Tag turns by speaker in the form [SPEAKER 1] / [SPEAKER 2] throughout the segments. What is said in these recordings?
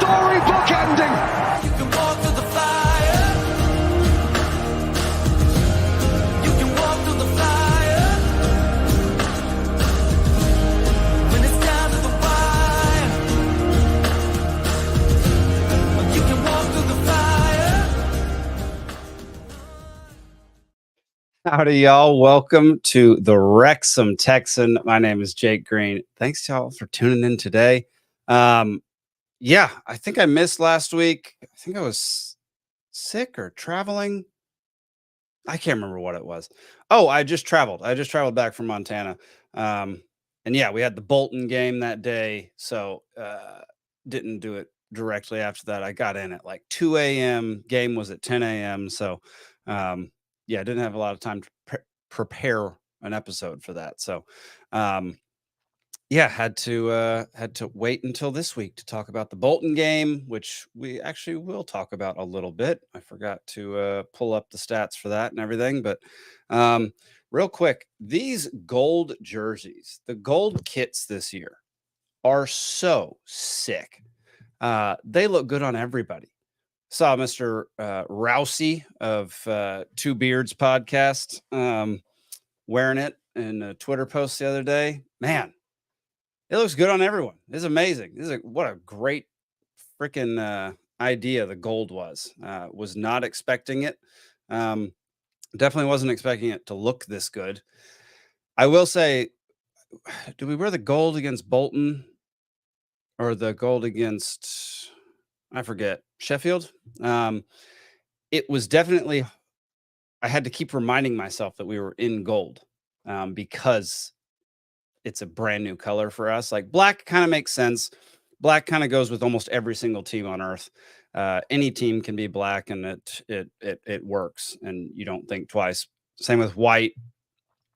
[SPEAKER 1] storybook ending.
[SPEAKER 2] You can walk through the fire. You can walk through the fire. When it's down to the wire. You can walk through the fire.
[SPEAKER 3] Howdy, y'all. Welcome to the Wrexham Texan. My name is Jake Green. Thanks, y'all, for tuning in today. Yeah, I think I missed last week. I think I was sick or traveling. I can't remember what it was. Oh, I just traveled. I just traveled back from Montana. And yeah, we had the Bolton game that day. So didn't do it directly after that. I got in at like 2 a.m. Game was at 10 a.m. So yeah, I didn't have a lot of time to prepare an episode for that. So yeah, had to wait until this week to talk about the Bolton game, which we actually will talk about a little bit. I forgot to pull up the stats for that and everything, but real quick, these gold jerseys, the gold kits this year are so sick. They look good on everybody. Saw Mr. Rousey of Two Beards podcast wearing it in a Twitter post the other day. Man, it looks good on everyone. It's amazing. What a great freaking idea the gold was. Was not expecting it. Definitely wasn't expecting it to look this good. I will say, do we wear the gold against Bolton or the gold against, I forget, Sheffield? It was definitely, I had to keep reminding myself that we were in gold because it's a brand new color for us. Like black kind of makes sense. Black kind of goes with almost every single team on earth. Any team can be black and it works and you don't think twice. Same with white.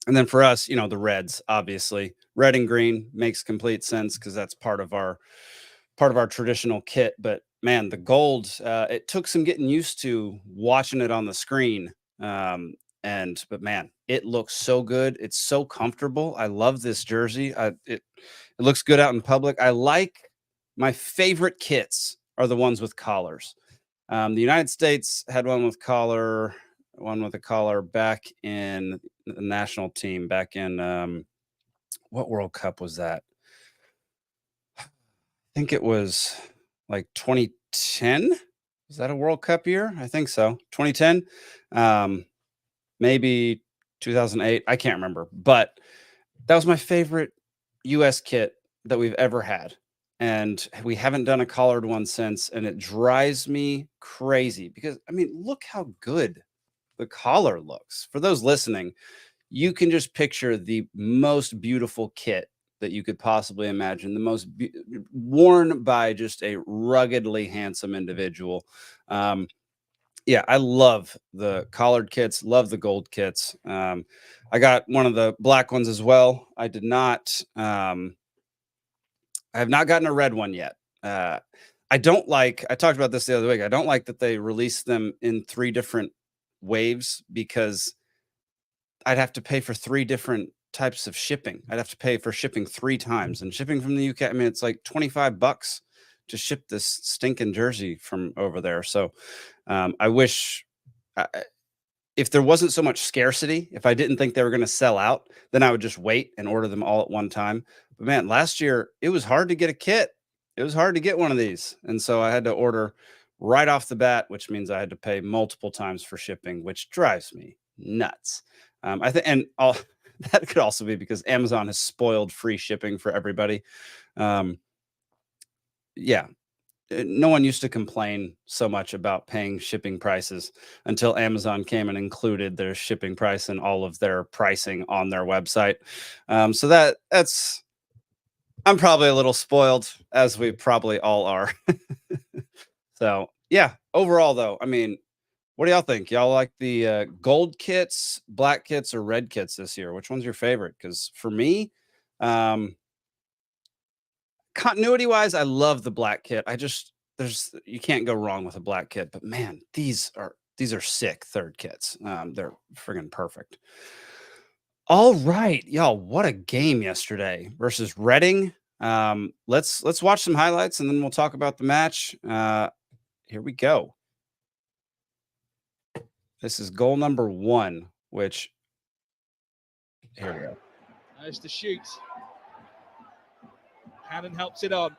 [SPEAKER 3] And then for us, you know, the reds, obviously red and green makes complete sense because that's part of our traditional kit. But man, the gold, it took some getting used to watching it on the screen. But man, it looks so good. It's so comfortable. I love this jersey. It looks good out in public. My favorite kits are the ones with collars. The United States had one with a collar back in the national team back in, what World Cup was that? I think it was like 2010. Was that a World Cup year? I think so. 2010. Maybe 2008. I can't remember, but that was my favorite US kit that we've ever had. And we haven't done a collared one since. And it drives me crazy because, I mean, look how good the collar looks. For those listening, you can just picture the most beautiful kit that you could possibly imagine, the most worn by just a ruggedly handsome individual. Yeah, I love the collared kits, love the gold kits. I got one of the black ones as well. I have not gotten a red one yet. I talked about this the other week. I don't like that they released them in 3 different waves because I'd have to pay for 3 different types of shipping. I'd have to pay for shipping 3 times, and shipping from the UK. I mean, it's like $25 to ship this stinking jersey from over there. So I wish if there wasn't so much scarcity, if I didn't think they were going to sell out, then I would just wait and order them all at one time. But man, last year it was hard to get a kit. It was hard to get one of these. And so I had to order right off the bat, which means I had to pay multiple times for shipping, which drives me nuts. I think, and all that could also be because Amazon has spoiled free shipping for everybody. Yeah, no one used to complain so much about paying shipping prices until Amazon came and included their shipping price and all of their pricing on their website. So that's, I'm probably a little spoiled, as we probably all are. So yeah, overall though, I mean, what do y'all think? Y'all like the gold kits, black kits, or red kits this year? Which one's your favorite? Because for me, continuity wise, I love the black kit. You can't go wrong with a black kit, but man, these are sick third kits. They're friggin' perfect. All right, y'all, what a game yesterday versus Reading. Let's watch some highlights and then we'll talk about the match. Here we go. This is goal number 1, which here we go.
[SPEAKER 1] There's the shoot. Cannon helps it on.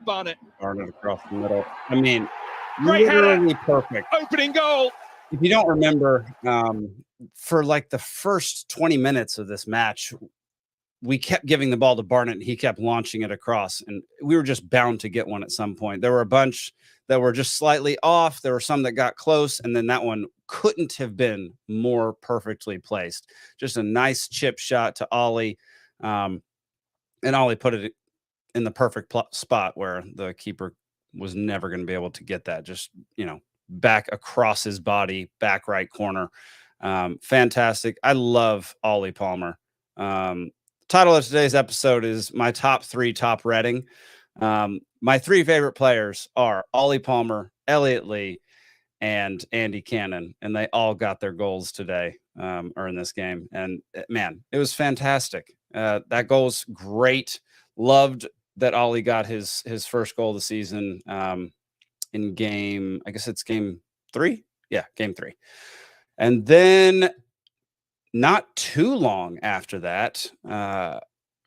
[SPEAKER 1] Barnett
[SPEAKER 3] Across the middle. I mean,
[SPEAKER 1] Great
[SPEAKER 3] literally perfect.
[SPEAKER 1] opening goal.
[SPEAKER 3] If you don't remember, for like the first 20 minutes of this match, we kept giving the ball to Barnett and he kept launching it across, and we were just bound to get one at some point. There were a bunch that were just slightly off. There were some that got close, and then that one couldn't have been more perfectly placed. Just a nice chip shot to Ollie, and Ollie put it in the perfect spot where the keeper was never going to be able to get that. Just, back across his body, back right corner. Fantastic. I love Ollie Palmer. Title of today's episode is my top 3 top Reading. My 3 favorite players are Ollie Palmer, Elliot Lee, and Andy Cannon, and they all got their goals today, or in this game. And man, it was fantastic. That goal's great. Loved that Ollie got his first goal of the season in game, I guess it's game 3. Yeah, game 3. And then not too long after that,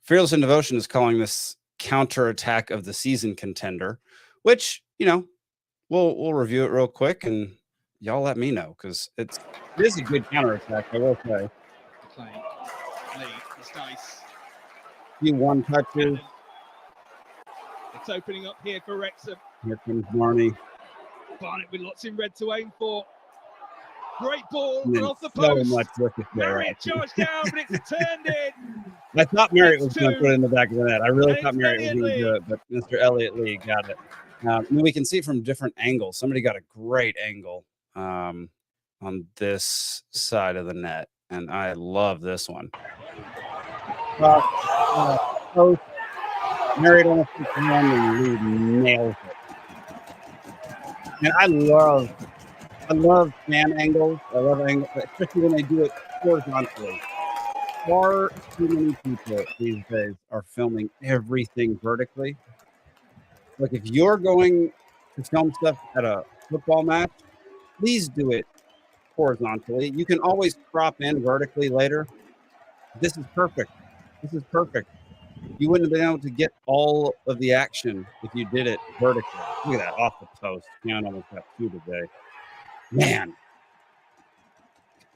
[SPEAKER 3] Fearless in Devotion is calling this counterattack of the season contender, which, we'll review it real quick and y'all let me know, because it is a good counterattack, I will say.
[SPEAKER 1] Playing Lee, it's nice.
[SPEAKER 3] Few one touches.
[SPEAKER 1] It's opening up here for Wrexham.
[SPEAKER 3] Here comes Marnie.
[SPEAKER 1] Barnett with lots in red to aim for. Great ball off the
[SPEAKER 3] so
[SPEAKER 1] post.
[SPEAKER 3] much wicket there.
[SPEAKER 1] Marriott charged down, but it's turned in.
[SPEAKER 3] I thought Marriott was going to
[SPEAKER 1] It's
[SPEAKER 3] put it in the back of the net. I really
[SPEAKER 1] And
[SPEAKER 3] thought
[SPEAKER 1] it's
[SPEAKER 3] Marriott was going to do
[SPEAKER 1] Elliott
[SPEAKER 3] it, but Mr. Elliot Lee got it. I mean, we can see from different angles. Somebody got a great angle on this side of the net, and I love this one. Post. Marriott almost took one and Lee nails it. And I love fan angles. I love angles, especially when they do it horizontally. Far too many people these days are filming everything vertically. Like, if you're going to film stuff at a football match, please do it horizontally. You can always crop in vertically later. This is perfect. This is perfect. You wouldn't have been able to get all of the action if you did it vertically. Look at that, off the post. Cannon almost got 2 today. Man.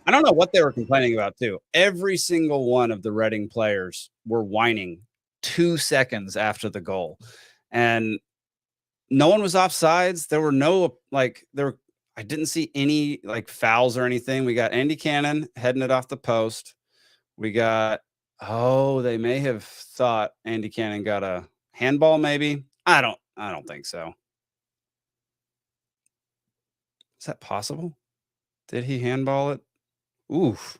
[SPEAKER 3] I don't know what they were complaining about, too. Every single one of the Reading players were whining 2 seconds after the goal. And no one was offsides. There were no, I didn't see any, fouls or anything. We got Andy Cannon heading it off the post. We got, they may have thought Andy Cannon got a handball, maybe. I don't think so. Is that possible? Did he handball it? Oof.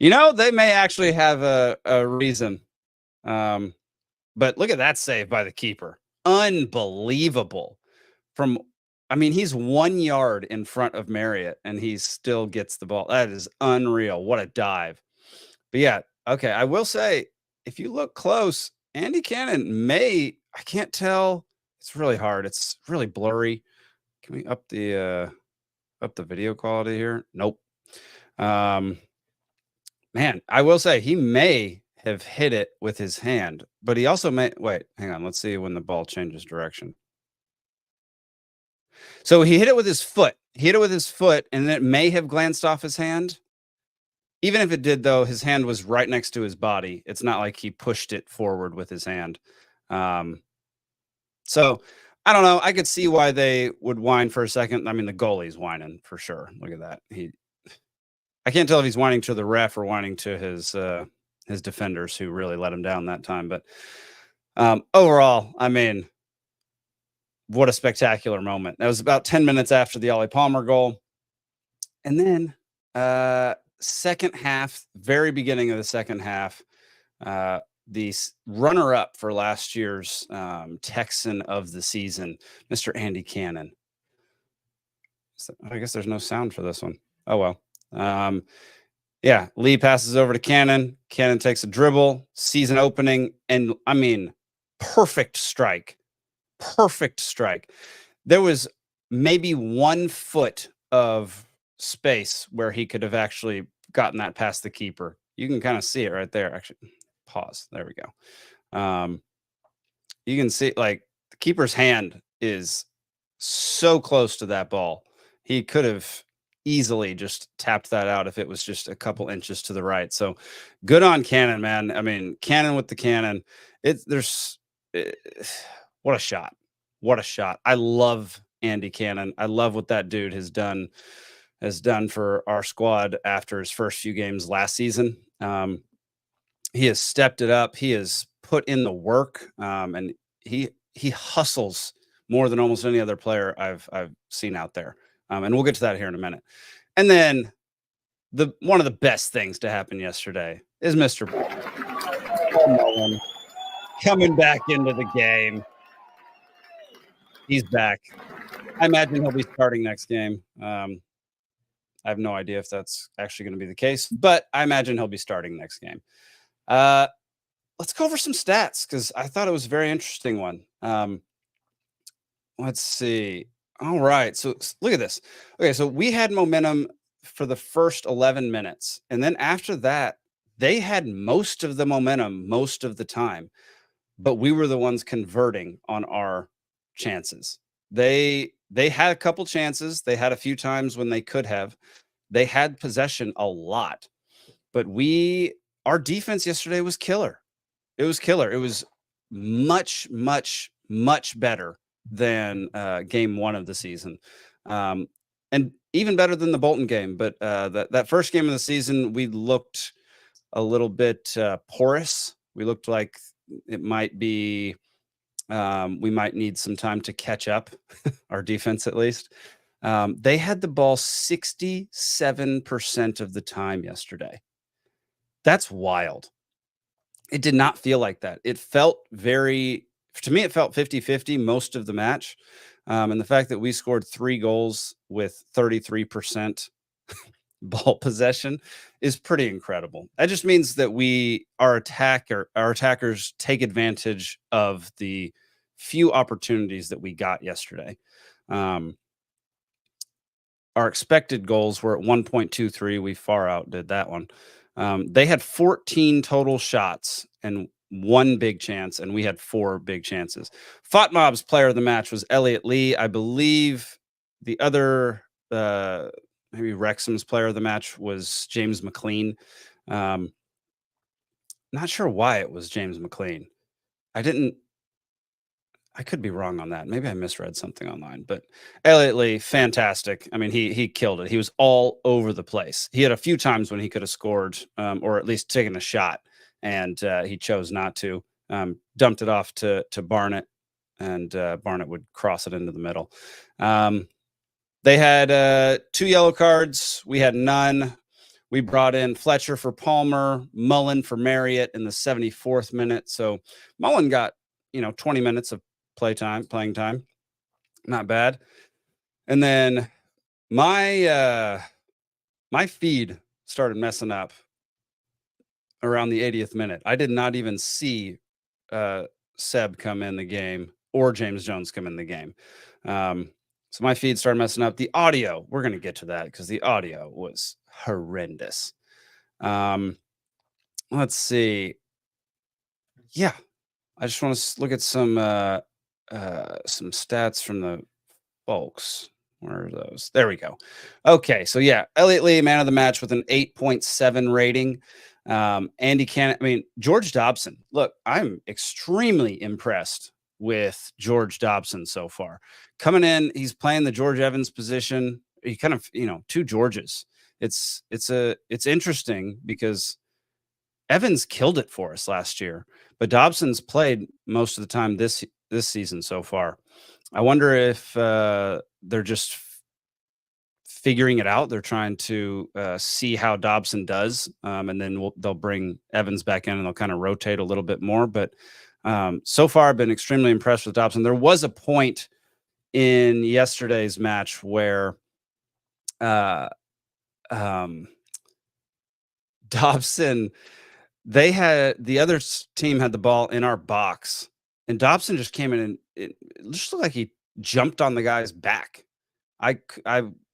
[SPEAKER 3] They may actually have a reason. But look at that save by the keeper. Unbelievable. He's 1 yard in front of Marriott and he still gets the ball. That is unreal. What a dive. But yeah, okay. I will say, if you look close, Andy Cannon I can't tell. It's really hard. It's really blurry. Can we up the video quality here? Nope. Man, I will say he may have hit it with his hand, but he also wait, hang on. Let's see when the ball changes direction. So he hit it with his foot. He hit it with his foot, and it may have glanced off his hand. Even if it did, though, his hand was right next to his body. It's not like he pushed it forward with his hand. So I don't know. I could see why they would whine for a second. I mean, the goalie's whining for sure. Look at that. I can't tell if he's whining to the ref or whining to his defenders who really let him down that time. But overall, I mean, what a spectacular moment. That was about 10 minutes after the Ollie Palmer goal. And then second half, very beginning of the second half, the runner-up for last year's Texan of the season, Mr. Andy Cannon. I guess there's no sound for this one. Oh, well. Yeah, Lee passes over to Cannon. Cannon takes a dribble, sees an opening, and I mean, perfect strike. Perfect strike. There was maybe 1 foot of space where he could have actually gotten that past the keeper. You can kind of see it right there. Actually, pause. There we go. You can see like the keeper's hand is so close to that ball. He could have easily just tapped that out if it was just a couple inches to the right. So good on Cannon, man. I mean, Cannon with the cannon. What a shot. What a shot. I love Andy Cannon. I love what that dude has done for our squad after his first few games last season. He has stepped it up. He has put in the work, and he hustles more than almost any other player I've seen out there. And we'll get to that here in a minute. And then one of the best things to happen yesterday is Mr. Mullen coming back into the game. He's back. I imagine he'll be starting next game. I have no idea if that's actually going to be the case, but I imagine he'll be starting next game. Let's go over some stats because I thought it was a very interesting one. Let's see. All right. So look at this. Okay. So we had momentum for the first 11 minutes. And then after that, they had most of the momentum most of the time, but we were the ones converting on our chances. They had a couple chances. They had a few times when they could have. They had possession a lot, but our defense yesterday was killer. It was killer. It was much, much, much better than game 1 of the season, and even better than the Bolton game. But that first game of the season, we looked a little bit porous. We looked like it might be we might need some time to catch up, our defense at least. They had the ball 67% of the time yesterday. That's wild. It did not feel like that. It felt to me, it felt 50-50 most of the match. And the fact that we scored 3 goals with 33% ball possession is pretty incredible. That just means that our attackers take advantage of the few opportunities that we got yesterday. Our expected goals were at 1.23. We far outdid that one. They had 14 total shots and 1 big chance, and we had 4 big chances. FOTMob's player of the match was Elliot Lee. I believe the other, maybe Wrexham's player of the match was James McLean. Not sure why it was James McLean. I could be wrong on that. Maybe I misread something online, but Elliot Lee, fantastic. I mean, he killed it. He was all over the place. He had a few times when he could have scored, or at least taken a shot, and he chose not to. Dumped it off to Barnett, and Barnett would cross it into the middle. They had 2 yellow cards. We had none. We brought in Fletcher for Palmer, Mullen for Marriott in the 74th minute. So Mullen got 20 minutes of playing time. Not bad. And then my feed started messing up around the 80th minute. I did not even see Seb come in the game or James Jones come in the game. So my feed started messing up. The audio, we're going to get to that because the audio was horrendous. Let's see. Yeah. I just want to look at some stats from the folks. Where are those? There we go. Okay, so yeah, Elliot Lee, man of the match with an 8.7 rating. Andy Cannon. I mean, George Dobson. Look, I'm extremely impressed with George Dobson so far. Coming in, he's playing the George Evans position. He kind of, 2 Georges. It's interesting because Evans killed it for us last year, but Dobson's played most of the time this season so far. I wonder if they're just figuring it out. They're trying to see how Dobson does, and then they'll bring Evans back in and they'll kind of rotate a little bit more. But so far, I've been extremely impressed with Dobson. There was a point in yesterday's match where Dobson, the other team had the ball in our box, and Dobson just came in and it just looked like he jumped on the guy's back. I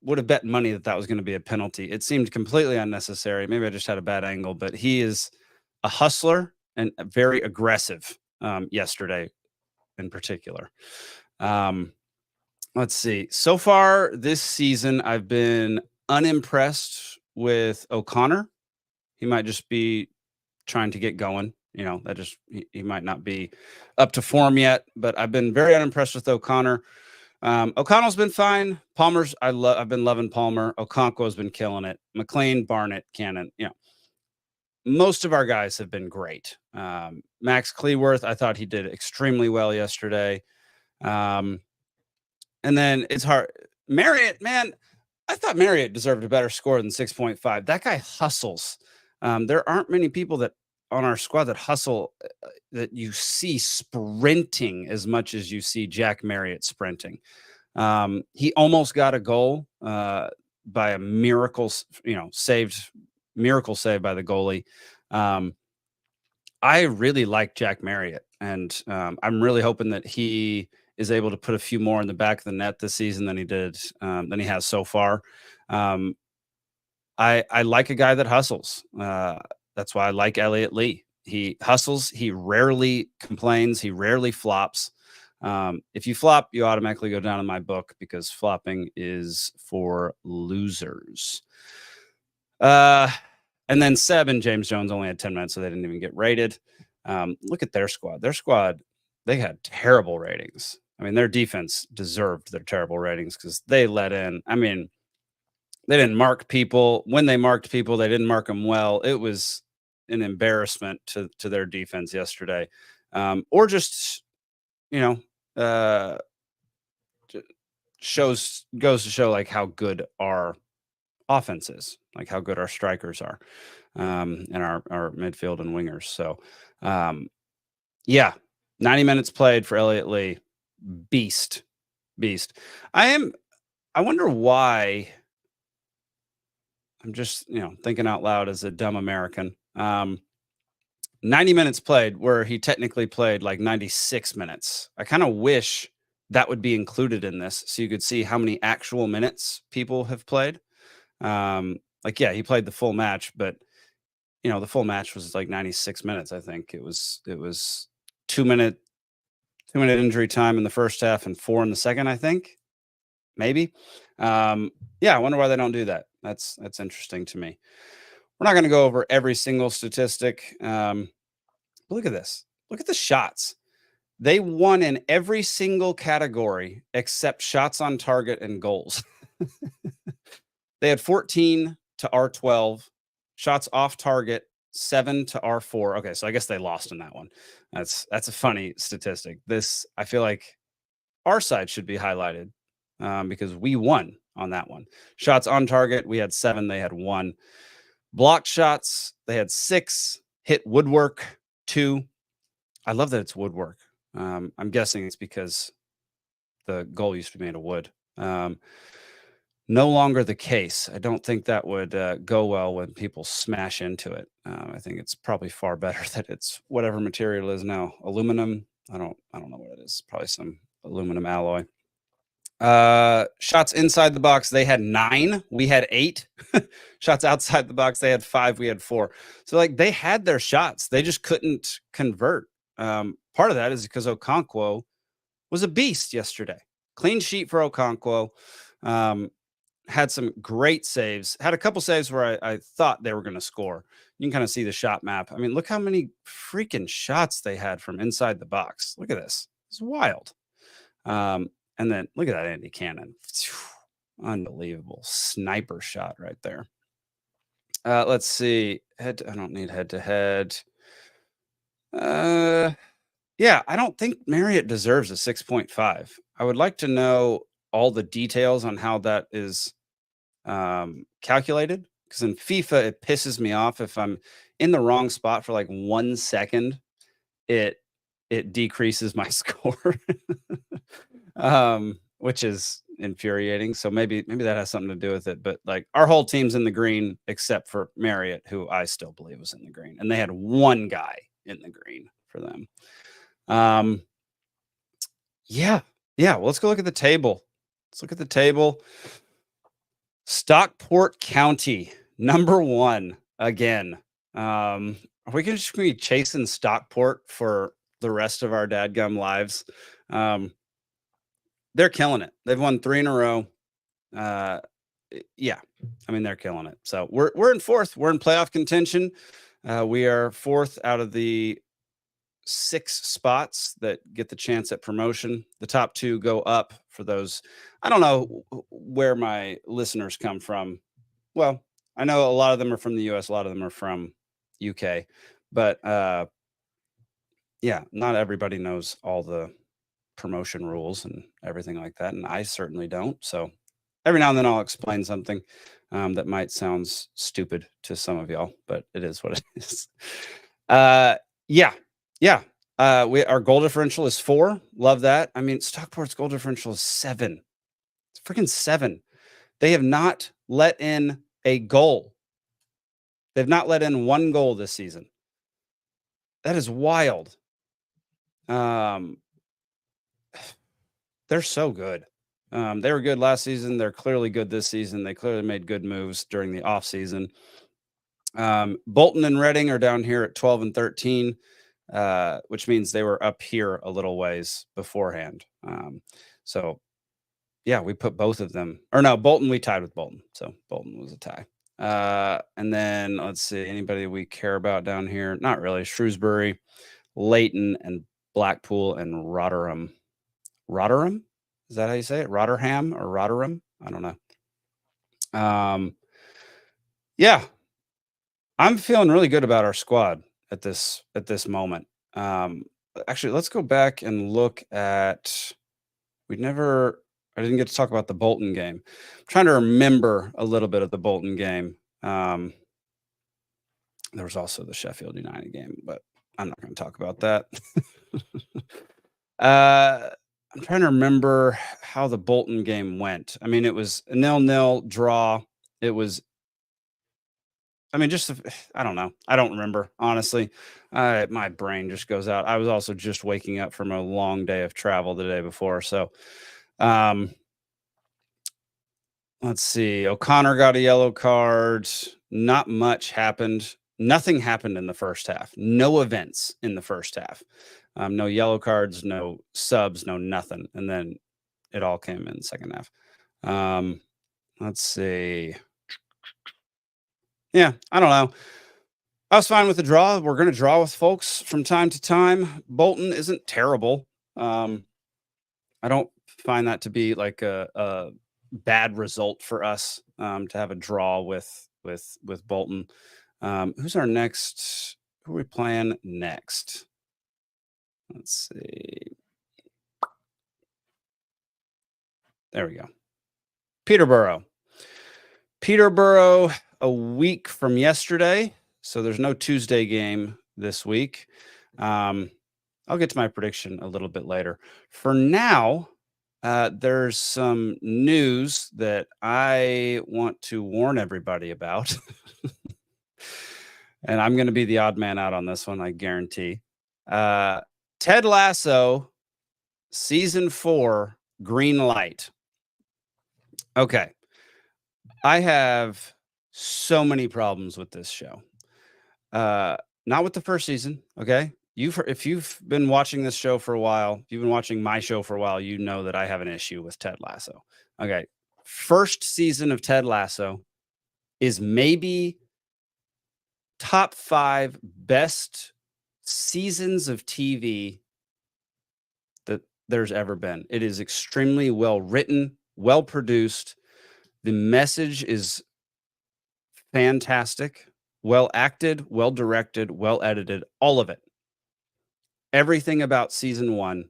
[SPEAKER 3] would have bet money that was going to be a penalty. It seemed completely unnecessary. Maybe I just had a bad angle, but he is a hustler and very aggressive yesterday in particular. Let's see. So far this season, I've been unimpressed with O'Connor. He might just be trying to get going. That just he might not be up to form yet, but I've been very unimpressed with O'Connor. O'Connell's been fine. Palmer's I've been loving Palmer. Okonkwo's been killing it. McLean, Barnett, Cannon. Most of our guys have been great. Max Cleworth, I thought he did extremely well yesterday. And then it's hard. Marriott, man, I thought Marriott deserved a better score than 6.5. That guy hustles. There aren't many people that on our squad that hustle, that you see sprinting as much as you see Jack Marriott sprinting. He almost got a goal by a miracle, miracle save by the goalie. I really like Jack Marriott, and I'm really hoping that he is able to put a few more in the back of the net this season than he has so far. I like a guy that hustles. That's why I like Elliot Lee. He hustles. He rarely complains. He rarely flops. If you flop, you automatically go down in my book because flopping is for losers. And then Seb and James Jones only had 10 minutes, so they didn't even get rated. Look at their squad. They had terrible ratings. I mean, their defense deserved their terrible ratings because they let in. I mean, they didn't mark people. When they marked people, they didn't mark them well. It was an embarrassment to their defense yesterday. Or just, goes to show like how good our offense is, like how good our strikers are, and our midfield and wingers. So, 90 minutes played for Elliot Lee. Beast. I wonder why. I'm just, thinking out loud as a dumb American. 90 minutes played where he technically played like 96 minutes. I kind of wish that would be included in this so you could see how many actual minutes people have played. He played the full match, but the full match was like 96 minutes. I think it was 2-minute injury time in the first half and 4 in the second, I think. Maybe. I wonder why they don't do that. That's interesting to me. We're not going to go over every single statistic. But look at this. Look at the shots. They won in every single category except shots on target and goals. They had 14 to R12, shots off target 7 to R4. Okay, so I guess they lost in that one. That's a funny statistic. I feel like our side should be highlighted because we won on that one. Shots on target, we had 7, they had 1. Blocked shots, they had 6. Hit woodwork, 2. I love that it's woodwork. I'm guessing it's because the goal used to be made of wood. No longer the case. I don't think that would go well when people smash into it. I think it's probably far better that it's whatever material it is now. Aluminum. I don't know what it is. Probably some aluminum alloy. Shots inside the box, they had 9. We had 8. Shots outside the box, they had 5. We had 4. So like they had their shots. They just couldn't convert. Part of that is because Okonkwo was a beast yesterday. Clean sheet for Okonkwo. Had some great saves. Had a couple saves where I thought they were going to score. You can kind of see the shot map. I mean, look how many freaking shots they had from inside the box. Look at this. It's wild. And then look at that Andy Cannon. Unbelievable sniper shot right there. Let's see. I don't need head to head. I don't think Marriott deserves a 6.5. I would like to know all the details on how that is calculated, because in FIFA it pisses me off if I'm in the wrong spot for like 1 second, it decreases my score. Which is infuriating. So maybe that has something to do with it. But like our whole team's in the green except for Marriott, who I still believe was in the green, and they had one guy in the green for them. Yeah. Well, let's go look at the table. Let's look at the table. Stockport County, number 1 again. Are we going to be chasing Stockport for the rest of our dadgum lives? They're killing it. They've won 3 in a row. Yeah, I mean, they're killing it. So we're in 4th. We're in playoff contention. We are 4th out of the 6 spots that get the chance at promotion. The top 2 go up for those. I don't know where my listeners come from. Well, I know a lot of them are from the US, a lot of them are from UK, but yeah, not everybody knows all the promotion rules and everything like that, and I certainly don't. So every now and then I'll explain something that might sound stupid to some of y'all, but it is what it is. Yeah. Our goal differential is 4. Love that. I mean, Stockport's goal differential is 7. It's freaking 7. They have not let in a goal. They've not let in 1 goal this season. That is wild. They're so good. They were good last season. They're clearly good this season. They clearly made good moves during the off season. Bolton and Reading are down here at 12 and 13. Which means they were up here a little ways beforehand. So yeah, we put both of them, or no, Bolton, we tied with Bolton. So Bolton was a tie. And then let's see, anybody we care about down here? Not really. Shrewsbury, Leighton, and Blackpool, and Rotherham. Rotherham? Is that how you say it? Rotherham or Rotherham? I don't know. Yeah, I'm feeling really good about our squad at this moment. Actually, let's go back and look at. I didn't get to talk about the Bolton game. I'm trying to remember a little bit of the Bolton game. There was also the Sheffield United game, but I'm not going to talk about that. I'm trying to remember how the Bolton game went. I mean, it was a 0-0 draw. It was, I mean, I don't know. I don't remember, honestly. My brain just goes out. I was also just waking up from a long day of travel the day before. So, let's see. O'Connor got a yellow card. Not much happened. Nothing happened in the first half. No events in the first half. No yellow cards, no subs, no nothing. And then it all came in the second half. Let's see. Yeah, I don't know. I was fine with the draw. We're going to draw with folks from time to time. Bolton isn't terrible. I don't find that to be like a bad result for us to have a draw with Bolton. Who's our next? Who are we playing next? Let's see. There we go. Peterborough. Peterborough a week from yesterday. So there's no Tuesday game this week. I'll get to my prediction a little bit later. For now, there's some news that I want to warn everybody about. And I'm going to be the odd man out on this one, I guarantee. Ted Lasso, season 4, green light. Okay. I have so many problems with this show. Not with the first season, okay? If you've been watching this show for a while, if you've been watching my show for a while, you know that I have an issue with Ted Lasso. Okay. First season of Ted Lasso is maybe top 5 best seasons of TV that there's ever been. It is extremely well written, well produced. The message is fantastic, well acted, well directed, well edited, all of it. Everything about season 1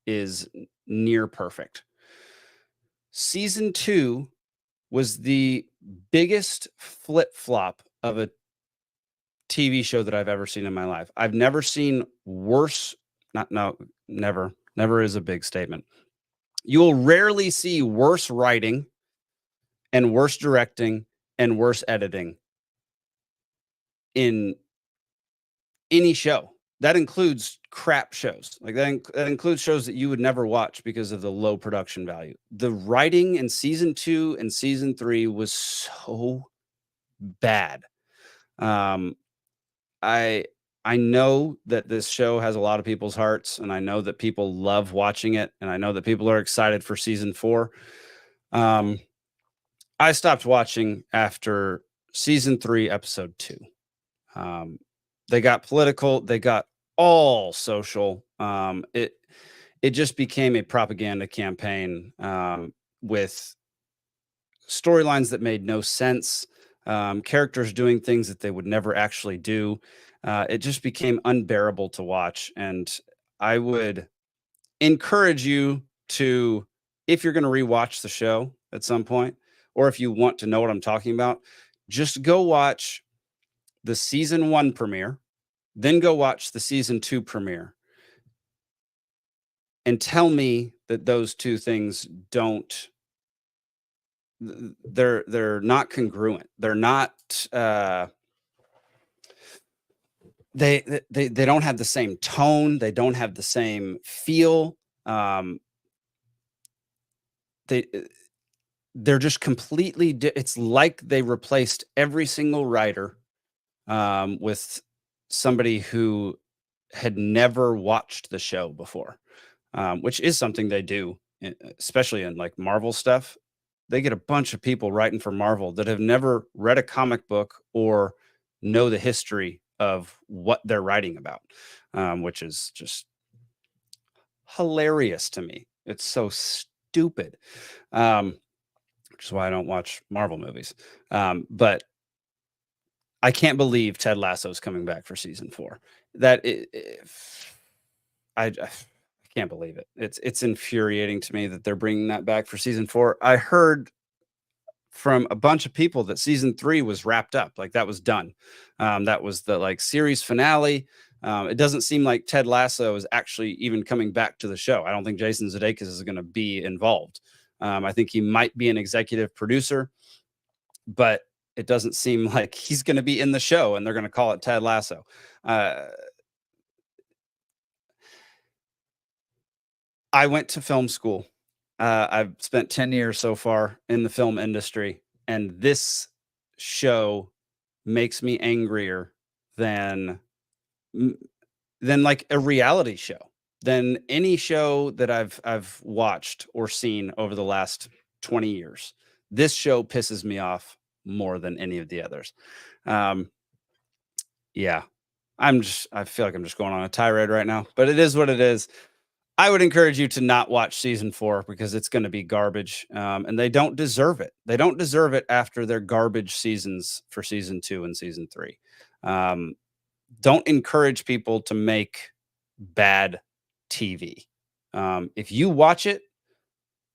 [SPEAKER 3] is near perfect. Season 2 was the biggest flip-flop of a TV show that I've ever seen in my life. I've never seen worse. Never is a big statement. You'll rarely see worse writing and worse directing and worse editing in any show. That includes crap shows. Like that includes shows that you would never watch because of the low production value. The writing in season 2 and season 3 was so bad. I know that this show has a lot of people's hearts, and I know that people love watching it, and I know that people are excited for season 4. I stopped watching after season 3, episode 2. They got political. They got all social. It just became a propaganda campaign with storylines that made no sense, characters doing things that they would never actually do. It just became unbearable to watch. And I would encourage you to, if you're going to rewatch the show at some point, or if you want to know what I'm talking about, just go watch the season 1 premiere, then go watch the season 2 premiere, and tell me that those two things don't, they're not congruent. They're not they don't have the same tone, they don't have the same feel. They're just completely it's like they replaced every single writer with somebody who had never watched the show before, which is something they do, especially in like Marvel stuff. They get a bunch of people writing for Marvel that have never read a comic book or know the history of what they're writing about, which is just hilarious to me. It's so stupid, which is why I don't watch Marvel movies. But I can't believe Ted Lasso's coming back for season 4. I can't believe it. It's infuriating to me that they're bringing that back for season 4. I heard from a bunch of people that season 3 was wrapped up, like that was done. That was the like series finale. It doesn't seem like Ted Lasso is actually even coming back to the show. I don't think Jason Sudeikis is going to be involved. I think he might be an executive producer, but it doesn't seem like he's going to be in the show and they're going to call it Ted Lasso. I went to film school. I've spent 10 years so far in the film industry, and this show makes me angrier than like a reality show, than any show that I've watched or seen over the last 20 years. This show pisses me off more than any of the others. Yeah, I feel like I'm just going on a tirade right now, but it is what it is. I would encourage you to not watch season 4 because it's going to be garbage, and they don't deserve it. They don't deserve it after their garbage seasons for season 2 and season 3. Don't encourage people to make bad TV. If you watch it,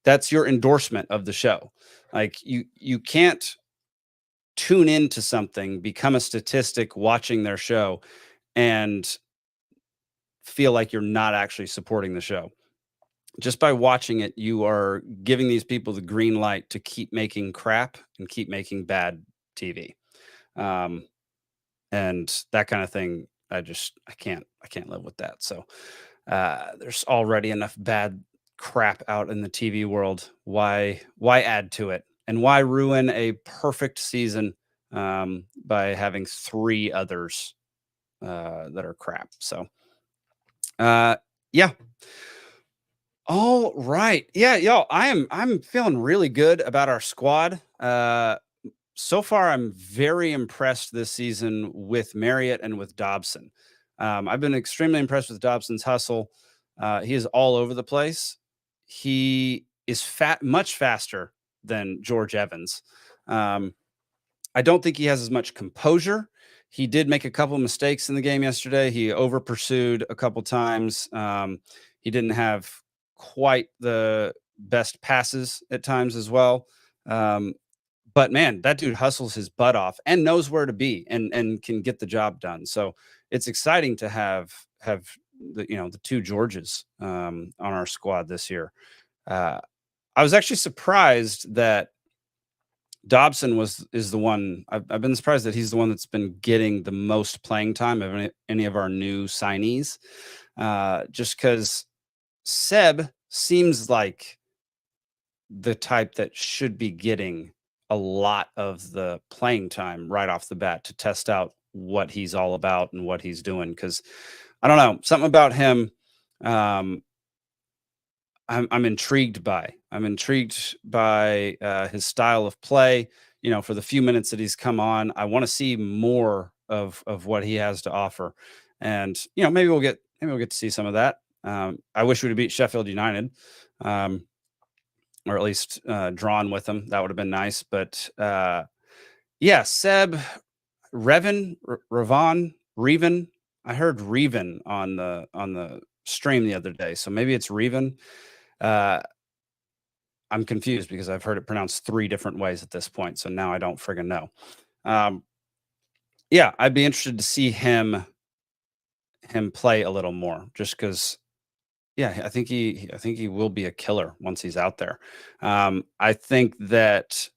[SPEAKER 3] that's your endorsement of the show. Like you can't tune into something, become a statistic watching their show, and feel like you're not actually supporting the show. Just by watching it, you are giving these people the green light to keep making crap and keep making bad TV. And that kind of thing, I can't live with that. So there's already enough bad crap out in the TV world. Why add to it? And why ruin a perfect season by having 3 others that are crap? So yeah. All right. Yeah, y'all, I'm feeling really good about our squad. So far, I'm very impressed this season with Marriott and with Dobson. I've been extremely impressed with Dobson's hustle. He is all over the place. He is much faster than George Evans. I don't think he has as much composure. He did make a couple of mistakes in the game yesterday. He over pursued a couple times. He didn't have quite the best passes at times as well. But man, that dude hustles his butt off and knows where to be and can get the job done. So it's exciting to have the 2 Georges on our squad this year. I was actually surprised that Dobson is the one. I've been surprised that he's the one that's been getting the most playing time of any of our new signees. Just because Seb seems like the type that should be getting a lot of the playing time right off the bat to test out what he's all about and what he's doing. Because I don't know, something about him. I'm intrigued by. I'm intrigued by his style of play. You know, for the few minutes that he's come on, I want to see more of what he has to offer. And you know, maybe we'll get to see some of that. I wish we'd have beat Sheffield United, or at least drawn with them. That would have been nice. But yeah, Seb, Revan. I heard Reven on the stream the other day, so maybe it's Reven. I'm confused because I've heard it pronounced 3 different ways at this point, so now I don't friggin' know. Yeah, I'd be interested to see him play a little more, just because. Yeah, I think he will be a killer once he's out there. I think that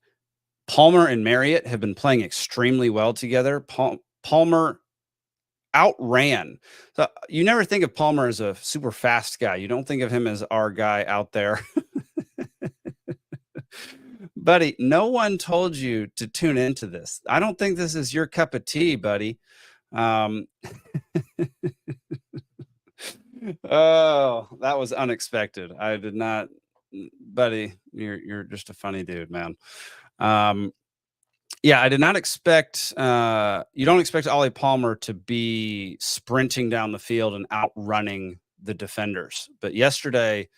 [SPEAKER 3] Palmer and Marriott have been playing extremely well together. Palmer outran. So you never think of Palmer as a super fast guy. You don't think of him as our guy out there. Buddy, no one told you to tune into this. I don't think this is your cup of tea, buddy. Oh, that was unexpected. I did not, buddy. You're just a funny dude, man. Yeah, I did not expect. You don't expect Ollie Palmer to be sprinting down the field and outrunning the defenders, but yesterday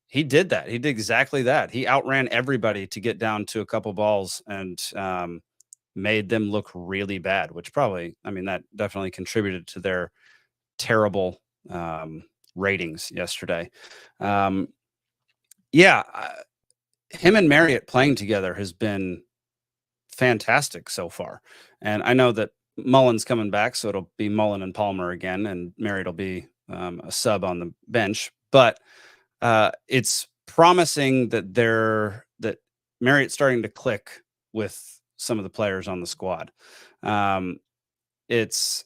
[SPEAKER 3] he did that. He did exactly that. He outran everybody to get down to a couple balls and made them look really bad, which probably, I mean, that definitely contributed to their terrible ratings yesterday. Yeah, him and Marriott playing together has been fantastic so far. And I know that Mullen's coming back, so it'll be Mullen and Palmer again, and Marriott will be a sub on the bench. But it's promising that Marriott's starting to click with some of the players on the squad. It's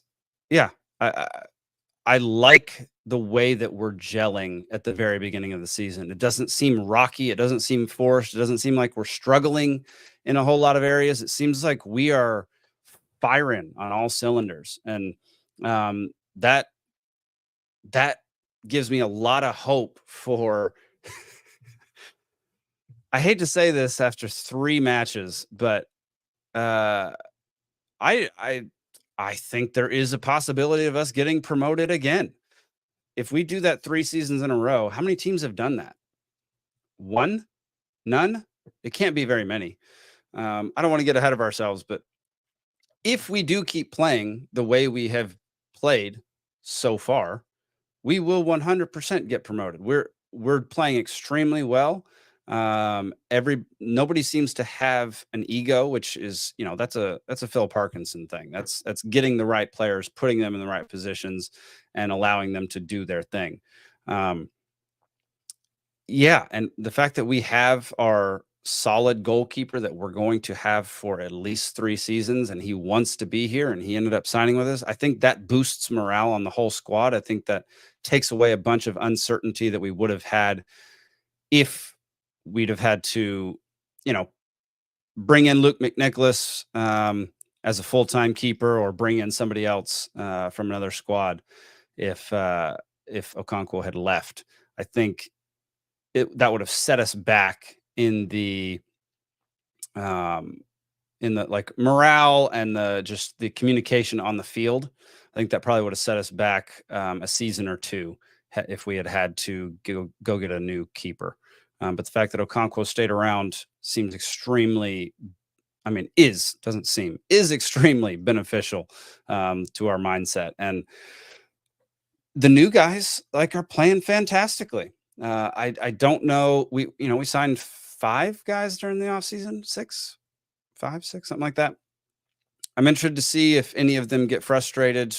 [SPEAKER 3] yeah, I like the way that we're gelling at the very beginning of the season. It doesn't seem rocky. It doesn't seem forced. It doesn't seem like we're struggling in a whole lot of areas. It seems like we are firing on all cylinders, and that gives me a lot of hope for. I hate to say this after 3 matches, but I think there is a possibility of us getting promoted again. If we do that 3 seasons in a row, how many teams have done that? 1? None? It can't be very many. I don't want to get ahead of ourselves, but if we do keep playing the way we have played so far, we will 100% get promoted. We're playing extremely well. Nobody seems to have an ego, which is, you know, that's a Phil Parkinson thing. That's getting the right players, putting them in the right positions, and allowing them to do their thing. Yeah, and the fact that we have our solid goalkeeper that we're going to have for at least 3 seasons, and he wants to be here, and he ended up signing with us, I think that boosts morale on the whole squad. I think that takes away a bunch of uncertainty that we would have had if we'd have had to, you know, bring in Luke McNicholas as a full-time keeper, or bring in somebody else from another squad if Okonkwo had left. I think that would have set us back in the like morale and the communication on the field. I think that probably would have set us back a season or 2 if we had to go get a new keeper. But the fact that Okonkwo stayed around seems extremely, I mean, is extremely beneficial to our mindset. And the new guys are playing fantastically. I don't know. We signed 5 guys during the offseason, 5, 6, something like that. I'm interested to see if any of them get frustrated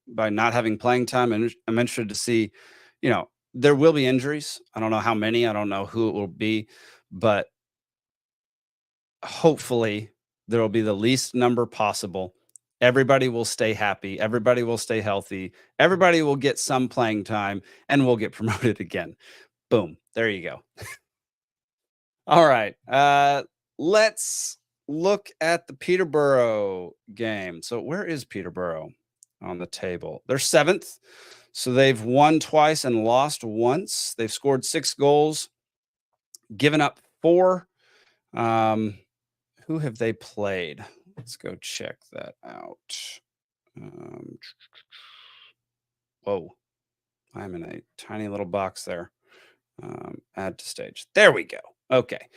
[SPEAKER 3] by not having playing time. And I'm interested to see, there will be injuries. I don't know how many. I don't know who it will be, but hopefully there will be the least number possible. Everybody will stay happy. Everybody will stay healthy. Everybody will get some playing time and we'll get promoted again. Boom. There you go. All right. Let's look at the Peterborough game. So where is Peterborough on the table? They're 7th. So they've won twice and lost once. They've scored 6 goals, given up 4. Who have they played? Let's go check that out. Whoa, I'm in a tiny little box there. Add to stage. There we go. Okay.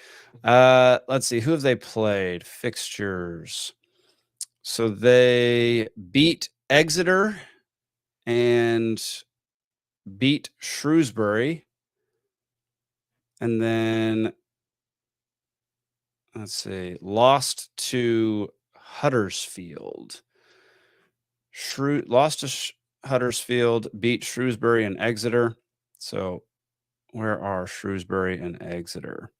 [SPEAKER 3] Let's see. Who have they played? Fixtures. So they beat Exeter and beat Shrewsbury. And then, let's see, lost to Huddersfield. Lost to Huddersfield, beat Shrewsbury and Exeter. So where are Shrewsbury and Exeter?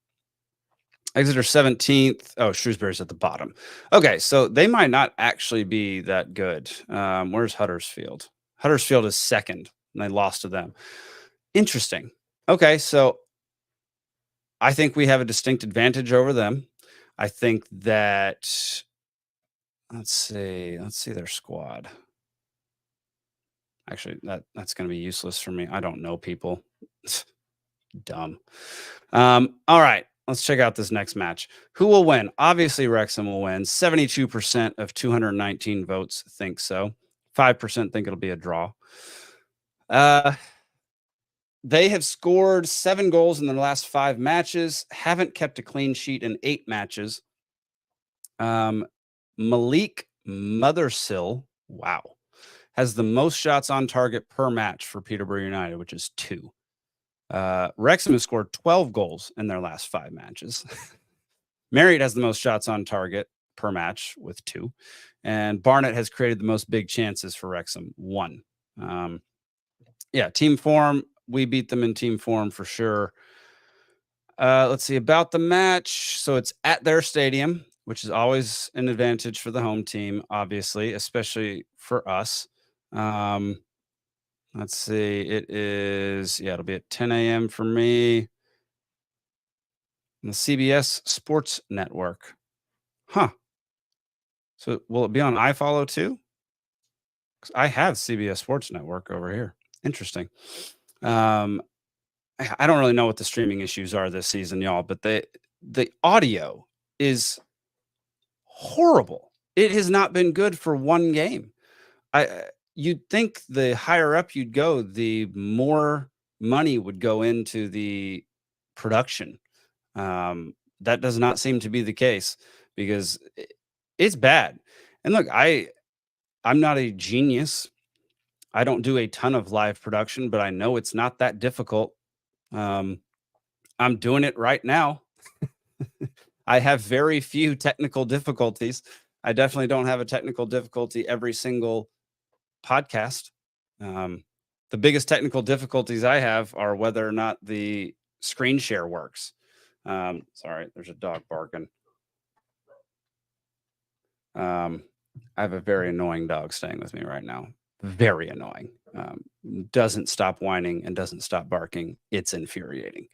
[SPEAKER 3] Exeter 17th. Oh, Shrewsbury's at the bottom. Okay, so they might not actually be that good. Where's Huddersfield? Huddersfield is 2nd, and they lost to them. Interesting. Okay, so I think we have a distinct advantage over them. I think that, let's see their squad. Actually, that's going to be useless for me. I don't know people. Dumb. All right, let's check out this next match. Who will win? Obviously, Wrexham will win. 72% of 219 votes think so. 5% think it'll be a draw. They have scored 7 goals in their last 5 matches, haven't kept a clean sheet in 8 matches. Malik Mothersill, wow, has the most shots on target per match for Peterborough United, which is 2. Wrexham has scored 12 goals in their last 5 matches. Marriott has the most shots on target per match with 2. And Barnett has created the most big chances for Wrexham, 1. Yeah, team form. We beat them in team form for sure. Let's see about the match. So it's at their stadium, which is always an advantage for the home team, obviously, especially for us. Let's see. It is, it'll be at 10 a.m. for me. On the CBS Sports Network. Huh. So will it be on iFollow too? 'Cause I have CBS Sports Network over here. Interesting. I don't really know what the streaming issues are this season, y'all, but the audio is horrible. It has not been good for one game. You'd think the higher up you'd go, the more money would go into the production. That does not seem to be the case because it's bad. And look, I'm not a genius. I don't do a ton of live production, but I know it's not that difficult. I'm doing it right now. I have very few technical difficulties. I definitely don't have a technical difficulty every single podcast. The biggest technical difficulties I have are whether or not the screen share works. Sorry, there's a dog barking. I have a very annoying dog staying with me right now. Very annoying. Doesn't stop whining and doesn't stop barking. It's infuriating.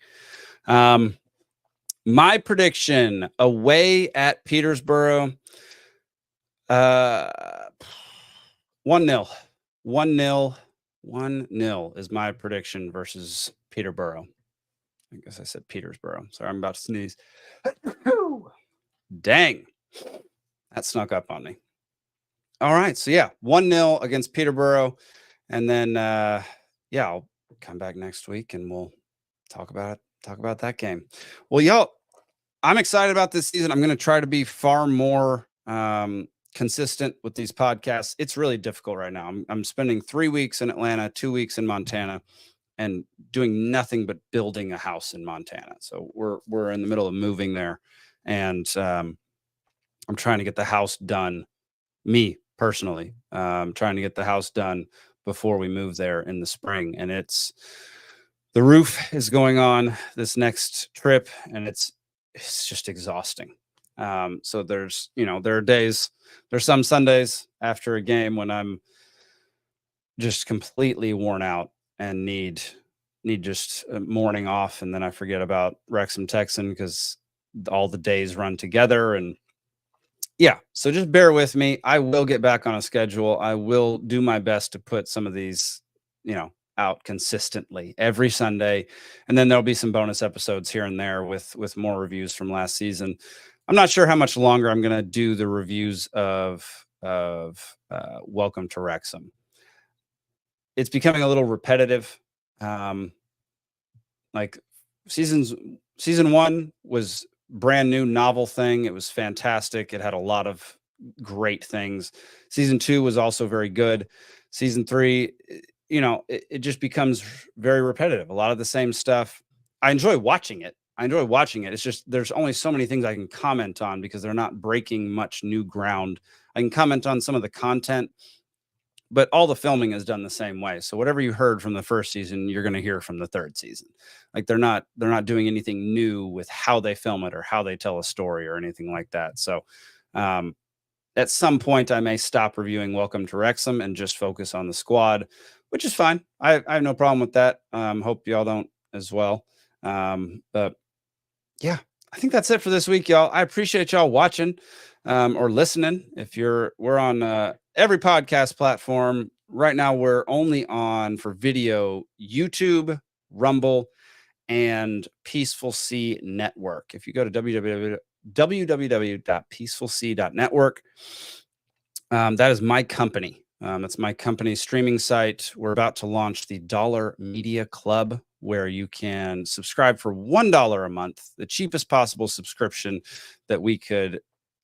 [SPEAKER 3] My prediction away at Peterborough, 1-0. 1-0. 1-0 is my prediction versus Peterborough. I guess I said Petersboro. Sorry, I'm about to sneeze. Dang. That snuck up on me. All right. So, 1-0 against Peterborough. And then, I'll come back next week and we'll talk about that game. Well, y'all, I'm excited about this season. I'm going to try to be far more consistent with these podcasts. It's really difficult right now. I'm spending 3 weeks in Atlanta, 2 weeks in Montana, and doing nothing but building a house in Montana. So we're in the middle of moving there, and I'm trying to get the house done. Me personally, trying to get the house done before we move there in the spring, and the roof is going on this next trip, and it's just exhausting. So there's, there are days, there's some Sundays after a game when I'm just completely worn out and need just a morning off, and then I forget about Wrexham Texan because all the days run together. And yeah, so just bear with me. I will get back on a schedule. I will do my best to put some of these, out consistently every Sunday, and then there'll be some bonus episodes here and there with more reviews from last season. I'm not sure how much longer I'm going to do the reviews of Welcome to Wrexham. It's becoming a little repetitive. Like season 1 was brand new, novel thing. It was fantastic. It had a lot of great things. Season 2 was also very good. Season 3, it just becomes very repetitive. A lot of the same stuff. I enjoy watching it. It's just there's only so many things I can comment on because they're not breaking much new ground. I can comment on some of the content, but all the filming is done the same way. So whatever you heard from the first season, you're going to hear from the third season. Like they're not doing anything new with how they film it or how they tell a story or anything like that. So at some point I may stop reviewing Welcome to Wrexham and just focus on the squad, which is fine. I have no problem with that. Hope y'all don't as well. But yeah, I think that's it for this week, y'all. I appreciate y'all watching or listening. We're on every podcast platform right now. We're only on for video YouTube, Rumble, and PeacefulSea Network. If you go to www.peacefulsea.network, that is my company. That's my company's streaming site. We're about to launch the $1 Media Club, where you can subscribe for $1 a month, the cheapest possible subscription that we could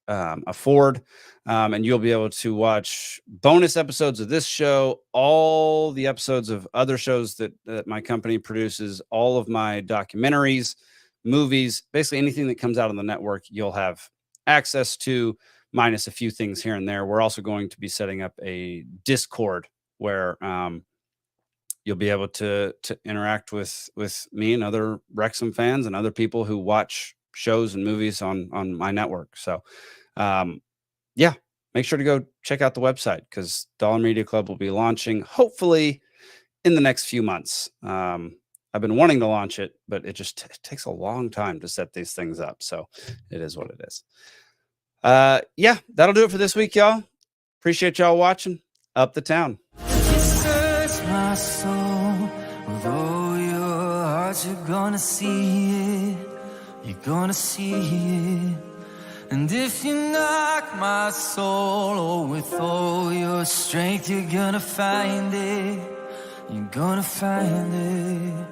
[SPEAKER 3] afford. And you'll be able to watch bonus episodes of this show, all the episodes of other shows that my company produces, all of my documentaries, movies, basically anything that comes out on the network, you'll have access to, minus a few things here and there. We're also going to be setting up a Discord where you'll be able to interact with me and other Wrexham fans and other people who watch shows and movies on my network. So yeah, make sure to go check out the website because $1 Media Club will be launching hopefully in the next few months. I've been wanting to launch it, but it just takes a long time to set these things up. So it is what it is. Yeah, that'll do it for this week, y'all. Appreciate y'all watching. Up the town.
[SPEAKER 2] Search my soul with all your heart, you're gonna see it. You're gonna see it. And if you knock my soul with all your strength, you're gonna find it. You're gonna find it.